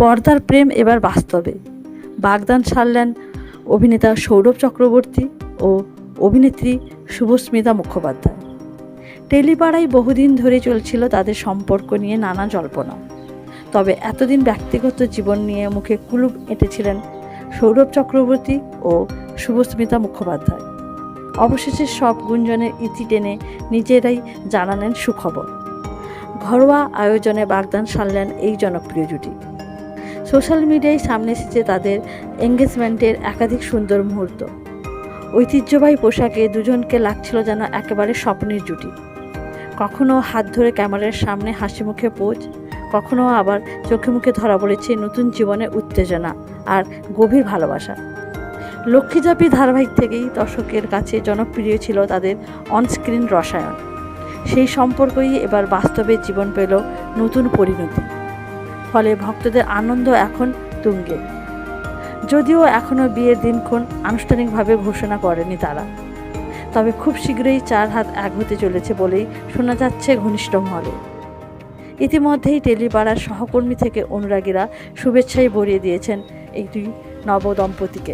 পর্দার প্রেম এবার বাস্তবে। বাগদান সারলেন অভিনেতা সৌরভ চক্রবর্তী ও অভিনেত্রী শুভস্মিতা মুখোপাধ্যায়। টেলিপাড়ায় বহুদিন ধরে চলছিল তাদের সম্পর্ক নিয়ে নানা জল্পনা। তবে এতদিন ব্যক্তিগত জীবন নিয়ে মুখে কুলুপ এঁটেছিলেন সৌরভ চক্রবর্তী ও শুভস্মিতা মুখোপাধ্যায়। অবশেষে সব গুঞ্জনের ইতি টেনে নিজেরাই জানালেন সুখবর। ঘরোয়া আয়োজনে বাগদান সারলেন এই জনপ্রিয় জুটি। সোশ্যাল মিডিয়ায় সামনে এসেছে তাদের এঙ্গেজমেন্টের একাধিক সুন্দর মুহূর্ত। ঐতিহ্যবাহী পোশাকে দুজনকে লাগছিল যেন একেবারে স্বপ্নের জুটি। কখনো হাত ধরে ক্যামেরার সামনে হাসি মুখে পোজ, কখনো আবার চোখে মুখে ধরা পড়েছে নতুন জীবনের উত্তেজনা আর গভীর ভালোবাসা। লক্ষ্মীজাপি ধারাবাহিক থেকেই দর্শকের কাছে জনপ্রিয় ছিল তাদের অনস্ক্রিন রসায়ন। সেই সম্পর্কই এবার বাস্তবে জীবন পেল নতুন পরিণতি। ফলে ভক্তদের আনন্দ এখন তুঙ্গে। যদিও এখনও বিয়ের দিনক্ষণ আনুষ্ঠানিকভাবে ঘোষণা করেনি তারা, তবে খুব শীঘ্রই 4 হাত এক হতে চলেছে বলেই শোনা যাচ্ছে ঘনিষ্ঠ মহলে। ইতিমধ্যেই টেলিপাড়ার সহকর্মী থেকে অনুরাগীরা শুভেচ্ছায় ভরিয়ে দিয়েছেন এই দুই নবদম্পতিকে।